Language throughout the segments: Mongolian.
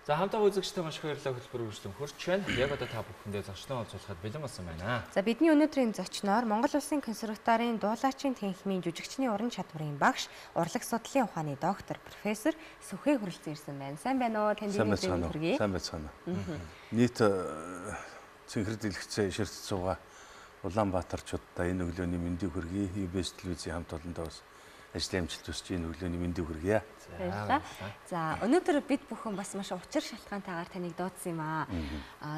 За хамтаа үзэгчтэй маш их баярлалаа хөтөлбөр үргэлжлэн хурж байна. Яг одоо та бүхэндээ зочноо олзуулахад бэлэн болсон байна. За бидний өнөөдрийн зочноор Монгол Улсын консерваторийн дуулаачийн танхимын жүжигчний уран чадварын багш, урлаг судлалын ухааны доктор, профессор Сүхэй хүрэлцэн ирсэн байна. Сайн байна уу? Танд мэдээлэл хүргэе. Сайн байна. Нийт цэнхэр дэлгэцээ ширтц суугаа Улаанбаатарчуудаа энэ өглөөний мэндийг хүргэе. UBS телевизийн хамт олондоо бас ажлын амжилт хүсэж энэ өглөөний мэндийг хүргэе. За өнөөдөр бид бүхэн бас маш учир шалтгаантайгаар таныг дуудсан юм аа.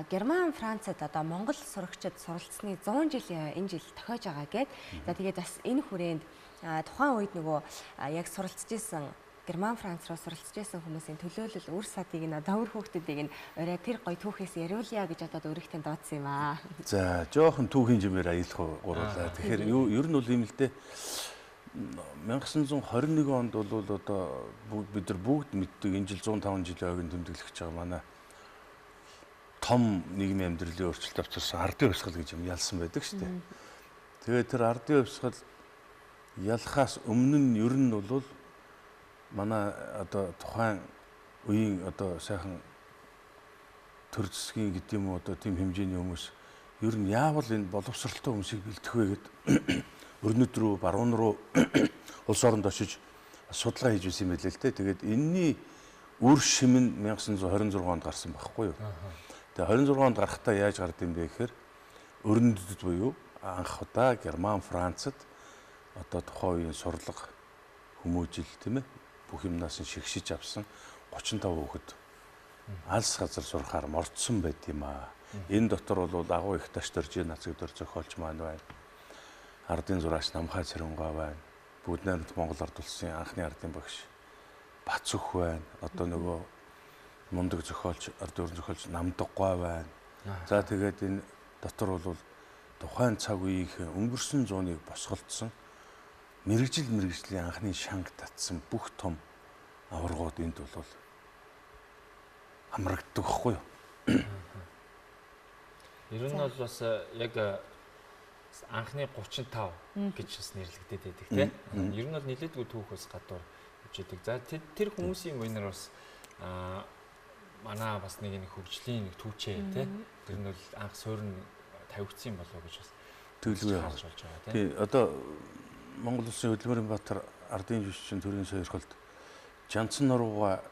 Герман, Францад одоо Монгол сурагчид суралцсны 100 жилийн энэ жил тохиож байгаа гэд. За тэгээд бас энэ хүрээнд тухайн үед нөгөө яг суралцж исэн Герман, Франц руу суралцж исэн хүмүүсийн төлөөлөл үр садыг нь одоо үр хүүхдүүдийг нь орой тэр гоё түүхээс яриулъя гэж одоо өөрийнхөө дуудсан юм аа. За жоохон түүхийн жимээр аялах гурлаа. Тэгэхээр ер нь бол юм л дээ. 1921 онд бол одоо бид нар бүгд мэддэг энэ жил 105 жилийн ойг тэмдэглэж байгаа манай том нийгмийн амьдралын өөрчлөлт авчирсан ардын хувьсгал гэж юм ялсан байдаг шүү дээ. Тэгээд тэр ардын хувьсгал ялхаас өмнө нь ер нь бол манай одоо тухайн үеийн одоо сайхан төр засгийн гэдэг юм уу одоо тийм хэмжээний хүмүүс ер нь яавал энэ боловсралтай хүмүүсийг бэлдэх вэ гэд өрнөд рүү баруун руу улс оронд очиж судалгаа хийж байсан юм байлээ л дээ. Тэгээд энэний үр шим нь 1926 онд гарсан байхгүй юу. Тэгээд 26 онд гарахтаа яаж гард юм бэ гэхээр өрнөдөд буюу анх удаа Герман, Францад одоо тухайн үеийн сурлага хүмүүжил тийм ээ бүх юмнаас нь шигшиж авсан 35 хүүхэд алс газар сурахаар мордсон байт юм аа. Энэ дотор бол агуу их таш дөржийн нацгдор зохиолч маань байна. Ардын зураач Намхай Цэрэнгаа байна. Бүгд найрамд Монгол ард улсын анхны ардын багш Бацүх байна. Одоо нөгөө мундаг зохиолч, ард уран зохиолч Намдаггой байна. За тэгээд энэ дотор бол тухайн цаг үеийнхээ өнгөрсөн зууныг босголдсон мэрэгжлийн анхны шанг татсан бүх том аваргууд энд бол амрагддаг байхгүй юу? Ер нь бол бас яг анхны 35 гэж бас нэрлэгдээд байдаг тийм. Ер нь бол нэлээдгүй түүхээс гадуур явж идэг. За тэр хүмүүсийн мөнөр бас манай бас нэг хөгжлийн нэг түүчээ тийм. Тэр нь бол анх суурин тавигдсан болов уу гэж бас төлөвлөгөө харж болж байгаа тийм. Тий одоо Монгол Улсын Хөдөлмөрийн Баатар ардын жүжигчин төрийн сойрхолд Жанцан нурууга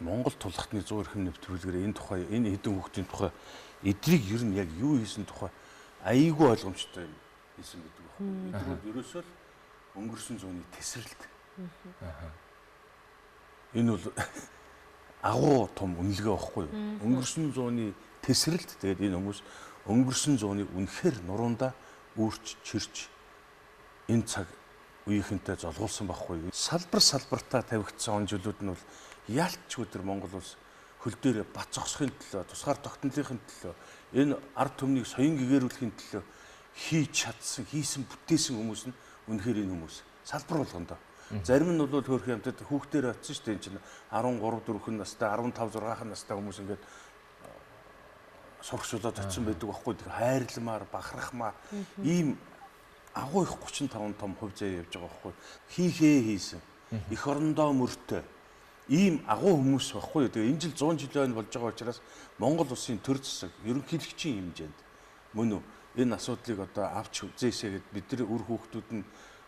Монгол тулхтны 100 эрхэм нэвтрүүлгээр энэ тухай энэ хэдэн хүүхдийн тухай эдрийг ер нь яг юу хийсэн тухай айгүй ойлгомжтой юм хийсэн гэдэг байна. Эдрүүд ерөөсөө л өнгөрсөн зууны тесрэлт. Энэ бол агуу том үнэлгээ байхгүй юу? Өнгөрсөн зууны тесрэлт тэгээд энэ хүмүүс өнгөрсөн зууны үнэхээр нуруунда үүрч чирч энэ цаг үеийнхэнтэй золгуулсан байхгүй юу? Салбартаа тавигдсан он жилүүд нь бол яалтчгүй тэр Монгол улс хөл дээр бат зогсохын төлөө, тусгаар тогтнолынхын төлөө, энэ ард түмнийг соён гэгэрүүлэхийн төлөө хийж чадсан, хийсэн бүтээсэн хүмүүс нь үнэхээр энэ хүмүүс салбар болгондоо. Зарим нь бол хөөрхөн хамтад хүүхдээр очсон шүү дээ. Энэ чинь 13 4 настай, 15 6 настай хүмүүс ингээд сурагчдад очсон байдаг байхгүй. Тэр хайрламаар, бахархмаар ийм агуу их 35 том хувь заяа явж байгаа байхгүй. Хийсэн. Эх орондоо мөртөө ийм агуу хүмүүс байхгүй. Тэгээ энэ жил 100 жилийн болж байгаа учраас Монгол улсын төр засаг ерөнхийлөгчийн хэмжээнд мөн үү энэ асуудлыг одоо авч үзээсэй гэд бидний үр хүүхдүүд нь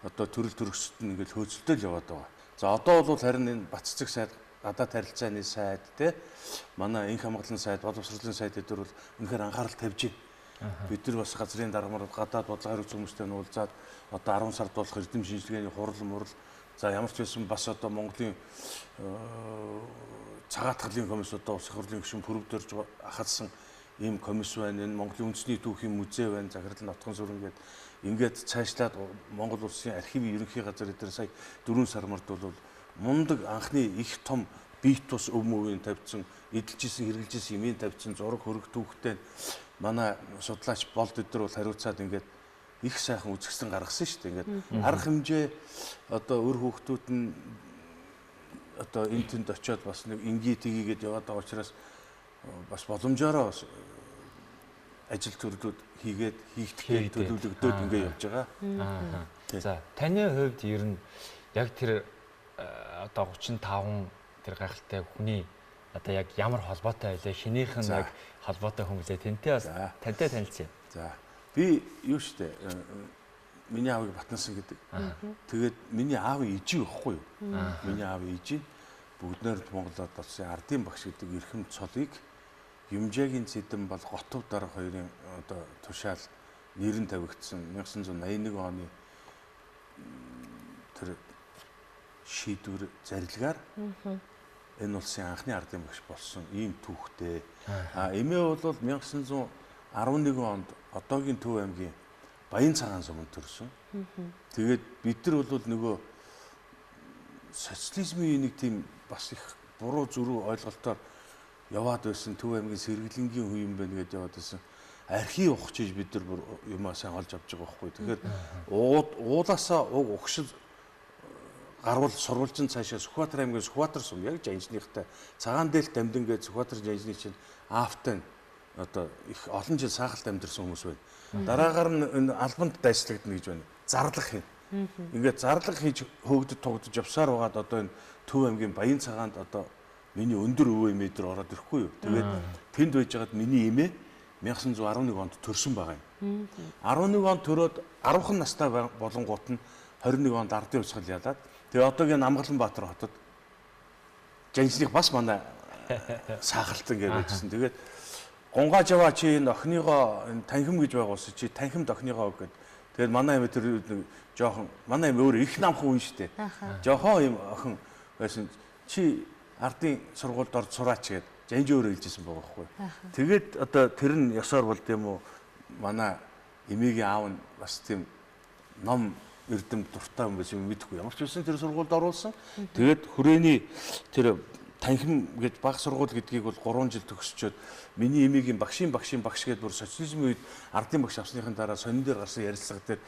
одоо төрөл төрөсөд нь ингээл хөөцөлтөл яваад байгаа. За одоо бол харин энэ Баццэг сайд, гадаад харилцааны сайд те манай энх хамгааллын сайд, боловсролын сайд эдгээр бол үнэхээр анхаарал тавьж байна. Бид нар бас газрын даргамаар гадаад бодлого хариуц хүмүүстэй уулзаад одоо 10 сард болох эрдэм шинжилгээний хурал мурал за ямар ч байсан бас одоо Монголын цагаат харлын комисс одоо улс их хурлын гишүүн пүрвдэрж хатсан ийм комисс байна. Энэ Монголын үндэсний түүхийн музей байна. Захирал нотхон сүрэн гээд ингээд цаашлаад Монгол улсын архивын ерөнхий газар дээр сая 4 сар март бол мундаг анхны их том бит тус өв мөвийн тавьсан, эдэлжсэн, хэрэгжилжсэн юмын тавьсан зураг хөрөг түүхтэй манай судлаач болд өдөр бол хариуцаад ингээд их сайхан үзэсгэлэн гаргасан шүү дээ. Ингээд арга хэмжээ одоо өр хүүхдүүд нь одоо энэ тэнд очиод бас нэг ингийн тгийгээд яваад байгаа учраас бас боломжоор ажил төрлүүд хийгээд хийгдэхэд төлөвлөгдөөд ингээд явж байгаа. За таны хувьд ер нь яг тэр одоо 35 тэр гайхалтай хүний одоо яг ямар холбоотой байлаа, хинийх нь яг холбоотой хүмүүсээ тэнтэй бас тантай танилцъя. За. Би юу штэ миний аавыг Батнасан гэдэг. Тэгээд миний аавын ижи гэхгүй юу? Миний аавын ижи бүгднээр Монголд болсон ардын багш гэдэг эрхэм цолыг Юмжаагийн Цэдэн бол Готов дарга хоёрын одоо тушаал нэрэн тавигдсан 1981 оны тэр шийдвэр зарилгаар энэ улсын анхны ардын багш болсон ийм түүхтэй. Эмээ бол 1911 онд одоогийн Төв аймгийн Баян цагаан суманд төрсөн. Тэгээд бид нар бол нөгөө социализмын нэг тийм бас их буруу зүрх ойлголтоор яваад байсан Төв аймгийн сэргэлэнгийн хүн юм байна гэдээ яваад байсан. Архив ухчиж бид нар юмаа сайн олж авч байгаа байхгүй. Тэгэхээр уулаасаа уг угшил гарвал сурвалжин цаашаа Сүхбаатар аймгийн Сүхбаатар сум яг жанжныхтай цагаан дээлт дамдин гэж Сүхбаатар жанжны чинь аавтай одоо их олон жил саахалт амьдэрсэн хүмүүс байна. Дараагаар нь энэ албанд дайслагдана гэж байна. Зарлах юм. Ингээд зарлах хийж хөөгдөд тугдж явсаар байгаад одоо энэ Төв аймгийн Баян цагаанд одоо миний өндөр өвөө эмээ дээр ороод ирэхгүй юу. Тэгээд тэнд байжгаад миний эмээ 1911 онд төрсөн байгаа юм. 11 онд төрөөд 10хан настай болонгууд нь 21 онд ардын хувьсгал ялаад тэгээ одоогийн Амгаланбаатар хотод жанжных бас манай саахалтан гэж байжсэн. Тэгээд гунгааж яваа чи энэ охиныгоо танхим гэж байгаа ус чи танхимд охиныгоо өгöd. Тэгээд манай эмээ тэр жоохон манай эмээ өөр их намхан хүн шүү дээ. Жоохон юм охин байсан чи ардын сургуульд орж сураач гэд жанж өөрөө хэлжсэн байгаа байхгүй. Тэгээд одоо тэр нь ёсоор бол тийм үү манай эмээгийн аав нь бас тийм ном эрдэм дуртай юм байсан мэдэхгүй. Ямар ч үсэн тэр сургуульд оруулсан. Тэгээд хүрээний тэр танхим гэж баг сургууль гэдгийг бол 3 жил төгсчөөд миний эмээгийн багшийн багш гэдээ бүр социализмын үед ардын багш авсныхын дараа сонин дээр гарсан ярилцлага дээр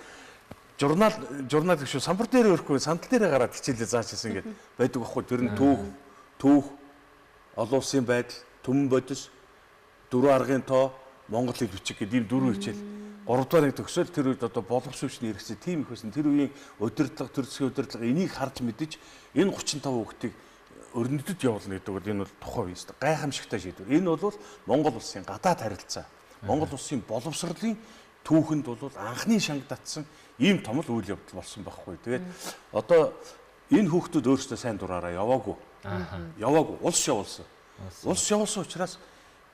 журнал гэж самбар дээр өрөхгүй сандал дээр гараад хичээлээ заачсан гэдэг байдаг байхгүй. Тэр нь түүх олон улсын байдал, түмэн бодис, дөрвөн аргын тоо, Монгол хэл бичих гэдэг ийм дөрвөн хичээл 3 дугаарыг төгсөөл тэр үед одоо боловсруучны хэрэгцээ тийм их байсан. Тэр үеийн удирдлага, төр засгийн удирдлага энийг харж мэдэж энэ 35 хүүхдийг өрнөдөд явуулна гэдэг бол энэ бол тухайн үеэс гайхамшигтай шийдвэр. Энэ бол Монгол улсын гадаад харилцаа, Монгол улсын боловсролын түүхэнд бол анхны шанг татсан ийм том л үйл явдал болсон байхгүй. Тэгээд одоо энэ хүүхдүүд өөрсдөө сайн дураараа яваагүй. Улс явуулсан. Улс явуулсан учраас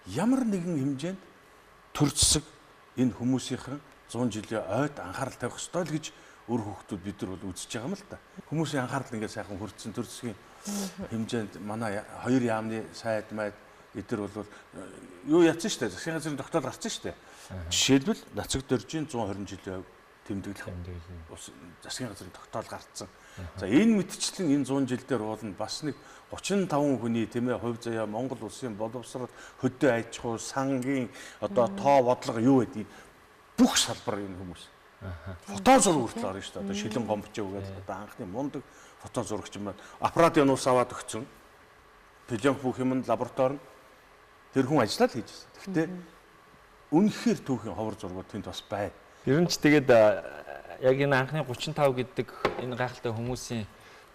ямар нэгэн хэмжээнд төр засаг энэ хүмүүсийнхэн 100 жилийн ойд анхаарал тавих ёстой л гэж өөр хүүхдүүд бид нар бол үзэж байгаа юм л да. Хүмүүсийн анхаарал ингээд сайхан хүрдсэн төр засгийн хэмжээнд манай хоёр яамны сайд майд эдгээр бол юу ятсан штэ засгийн газрын тогтоол гарсан штэ. Жишээлбэл нацаг дөржийн 120 жилийн тэмдэглэх засгийн газрын тогтоол гарцсан. За энэ мэтчлэн энэ 100 жил дээр уулна бас нэг 35 хүний тийм ээ хувь заяа Монгол улсын боловсрол хөдөө аж ахуй сангийн одоо тоо бодлого юу гэдэг бүх салбар энэ хүмүүс. Фото зураг хүртэл орно шүү дээ. Одоо шилэн гомбчоо гэдэг одоо анхны мундаг фото зурагч юм байна. Аппаратын ус аваад өгсөн. Пилонг бүх юм лаборатори тэр хүн ажиллаад хийж байсан. Гэхдээ үнэхээр түүхийн ховор зургууд тэнд бас бай. Ер нь ч тэгээд яг энэ анхны 35 гэдэг энэ гайхалтай хүмүүсийн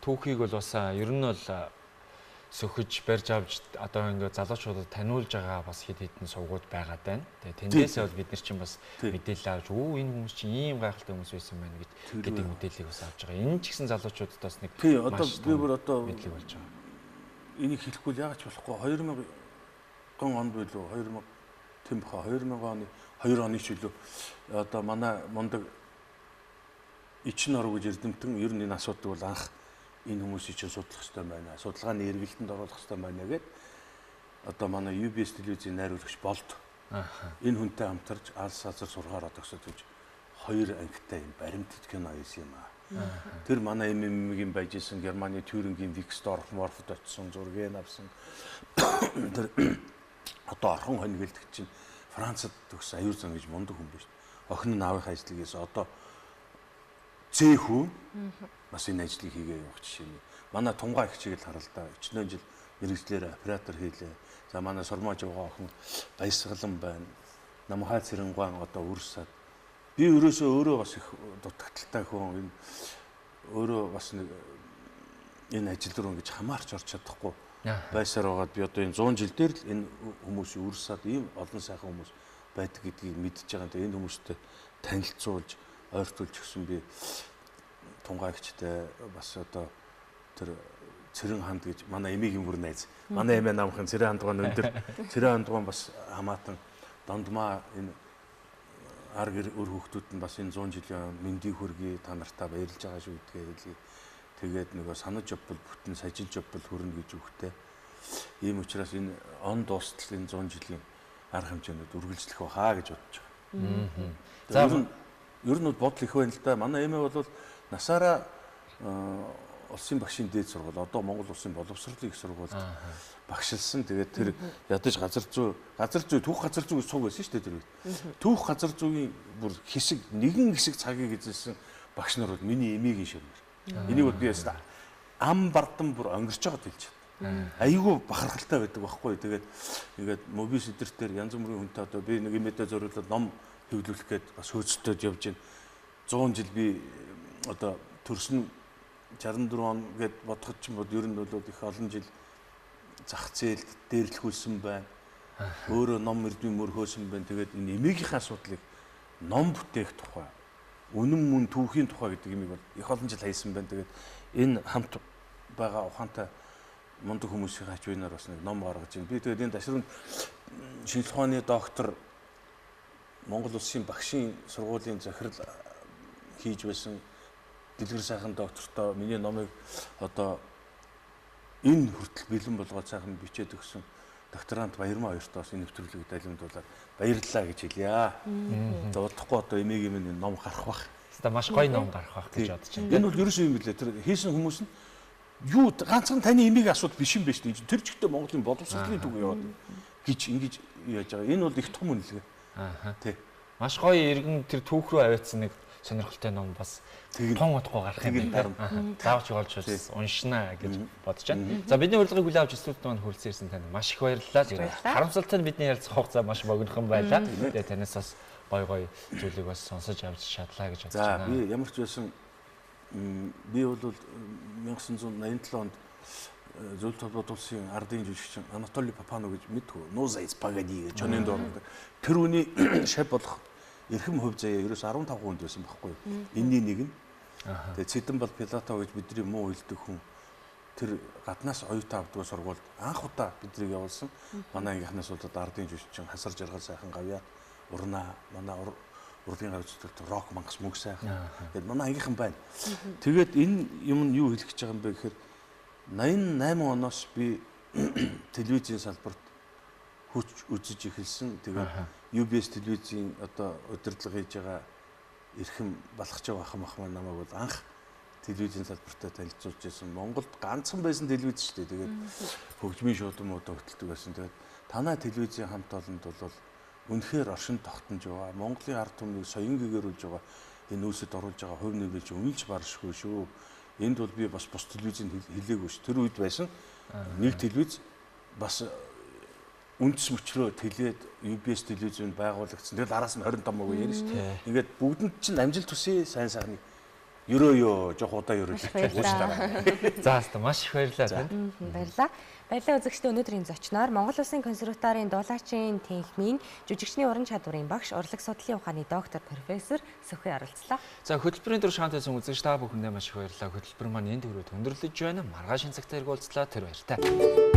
түүхийг бол бас ер нь бол сөхөж барьж авч одоо ингээд залуучуудад таниулж байгаа бас хэд хэдэн сувгууд байгаад байна. Тэгээд тэндээсээ бол бид нар чинь бас мэдээлэл авч энэ хүмүүс чинь ийм гайхалтай хүмүүс байсан байна гэдэг мэдээллийг бас авч байгаа. Энэ ч гэсэн залуучуудад бас нэг одоо би бүр одоо мэдлэг болж байгаа. Энийг хэлэхгүй л яагаад ч болохгүй 2000 онд билүү 2000 тийм баха 2000 оны 2 оны ч билүү одоо манай мундаг Ичин оров гэж эрдэмтэн ер нь энэ асуудаг бол анх энэ хүмүүсийг чинь судлах хэрэгтэй байна. Судалгааны эргэлтэнд оруулах хэрэгтэй байна гэд одоо манай UBS телевизийн найруулагч болд. Энэ хүнтэй хамтарч алс сазар сургаараа төгсөж гэж 2 ангитай юм баримтат кино хийсэн юм аа. Тэр манай ММ-ийн байжсэн Германы Тюрингийн Виксдорф морфод очсон зургийг авсан. Тэр одоо орхон хоньгэлдэг чинь Францад төгссөн аюур зан гэж мундаг хүн биш. Охин нь аавынхаа ажлыг хийсэн. Одоо зэхүү бас энэ ажлыг хийгээ явах жишээ нь. Манай тунгаа их чиглэл харалдаа 40 жил мэрэгчлэр оператор хийлээ. За манай Сурмааж байгаа охин Баясгалан байна. Намхай Цэрэнгуан одоо үрсад. Би өөрөө бас их дутагдaltaй хүн. Энэ өөрөө бас нэг энэ ажил руу ингэж хамаарч орч чадахгүй. байсаар байгаад би одоо энэ 100 жил дээр л энэ хүмүүсийн үрсад ийм олон сайхан хүмүүс байдаг гэдгийг мэдчихэж байгаа. Тэгээ энэ хүмүүстэй танилцуулж, ойртуулж гисэн би тунгаагчтай бас одоо тэр Цэрэн ханд гэж манай эмигийн бүр найз. Манай эмээ намхан Цэрэн хандгаан өндөр. Цэрэн хандгаан бас хамаатан дондмаа энэ ар гэр өр хүүхдүүд нь бас энэ 100 жилийн мэндийг хүргэе та нартаа баярлж байгаа шүү гэдгээ тэгээд нөгөө санаж явбал бүтэн сажилж явбал хүрнэ гэж үгтэй. Ийм учраас энэ он дуустал энэ 100 жилийн арга хэмжээнүүд үргэлжлэх баха гэж бодож байгаа. За ер нь бодол их байна л да. Манай эмээ бол насаараа улсын багшийн дээд сургууль одоо Монгол улсын боловсролын их сургуульд багшилсан. Тэгээд тэр ядаж газар зүй түүх газар зүй суг байсан шүү дээ тэр үед. Түүх газар зүйн бүр нэгэн хэсэг цагийг эзэлсэн багш нар бол миний эмигийн ширмэр. Энийг бол би яста ам бардан бүр өнгөрч байгаад хэлж байна. Айгүй бахархалтай байдаг байхгүй. Тэгээд ингээд моби сэдэр дээр янз бүрийн хүнтэй одоо би нэг эмээдээ зориулаад ном хэвлүүлэх гээд бас хөөцөлтөд явж байна. 100 жил би одоо төрсөн 64 он гэд бодоход ч юм бол ер нь бол их олон жил зах зээлд дээрлэхүүлсэн байна. Өөрөө ном эрдмийн мөр хөөсөн байна. Тэгээд энэ эмээгийнхээ асуудлыг ном бүтээх тухай, үнэн мөн түүхийн тухай гэдэг юмыг бол их олон жил хайсан байна. Тэгээд энэ хамт байгаа ухаантай мундаг хүмүүсийн хач бинаар бас нэг ном гаргаж байна. Би тэгээд энэ ташрын шинжлэх ухааны доктор Монгол улсын багшийн сургуулийн захирал хийж байсан Дэлгэр сайхан доктортой миний номыг одоо энэ хүртэл бэлэн болгоод сайхан бичээд өгсөн докторант Баярмаа хоёртоо бас энэ нэвтрүүлгийг далимдуулаад баярлалаа гэж хэлье. За удахгүй одоо эмээгийн минь ном гарах бах. За маш гоё ном гарах бах гэж бодож байна. Энэ бол ерөөсөө юм билээ. Тэр хийсэн хүмүүс нь юу ганцхан таны эмээгийн асуудал биш юм байна шүү дээ. Тэр чигтээ Монголын боловсролын түг яваад гэж ингэж яаж байгаа. Энэ бол их том үнэлгээ. Тий. Маш гоё иргэн тэр түүх рүү аваадсан нэг сонирхолтой ном бас тун удахгүй гарах юм байна. Заавч олж уншнаа гэж бодож байна. За бидний урилгыг хүлээн авч студид маань хүрэлцэн ирсэн танд маш их баярлалаа. Харамсалтай нь бидний ярилцах хугацаа маш богинохон байлаа. Тэгээ танаас бас гой зүйлийг бас сонсож авч чадлаа гэж бодож байна. За би ямар ч байсан би бол 1987 онд зөвлөлт холбоот улсын ардын жүжигчин Анатолий Папанов гэж мэдгүй Нуза Спагади гэж чонын доор тэр үний шав болох эрхэм хувь заяа ерөөс 15 хүнд байсан байхгүй. Энэний нэг нь. Тэгээ Цэдэн бол Пилатов гэж бидний муу хэлдэг хүн. Тэр гаднаас оюутан авдаг сургуульд анх удаа биднийг явуулсан. Манай ангийнхнаас бол ардын жүжигчин хасар жаргал сайхан гавьяа урнаа манай урдын гавьцдаг рок мангас мөнгө сайхан. Тэгээд манай ангийнхан байна. Тэгээд энэ юм нь юу хэлэх гэж байгаа юм бэ гэхээр 88 оноос би телевизийн салбарт хүч үзэж эхэлсэн. Тэгээд UBS телевизийн одоо удирдлага хийж байгаа эрхэм балахч байгаа ах маань намайг бол анх телевизийн салбартаа танилцуулж байсан. Монголд ганцхан байсан телевиз шүү дээ. Тэгээд хөгжмийн шуудмуудаа хөтэлдэг байсан. Тэгээд танай телевизийн хамт олонд бол үнэхээр оршин тогтнож байгаа. Монголын ард түмнийг соён гэгэрүүлж байгаа. Энэ үүсэд оруулж байгаа хувь нэмрэлж үнэлж баршгүй шүү. Энд бол би бас бус телевизийн хэлээгүй ш. Тэр үед байсан нэг телевиз бас үндэс мөчрөө тэлээд UBS телевизэнд байгуулагдсан. Тэгэл араас нь 25 мөг ярина шүү дээ. Ингээд бүгдэнд чинь амжилт хүсье сайн сайхныг ерөөё жоох удаа ерөөл. За хаста маш их баярлалаа. Баярлалаа. Баярлалаа үзэгчдээ өнөөдрийн зочноор Монгол Улсын консерваторийн дуулаачийн тэнхимийн жүжигчний уран чадварын багш урлаг судлалын ухааны доктор профессор Сүхий оролцлоо. За хөтөлбөрийн дөрөв шагаан тавьсан үзэгч та бүхэндээ маш их баярлалаа. Хөтөлбөр маань энд хүрээд өндөрлөж байна. Маргааш энэ цагт иргүүлцлаа. Тэр баяртай.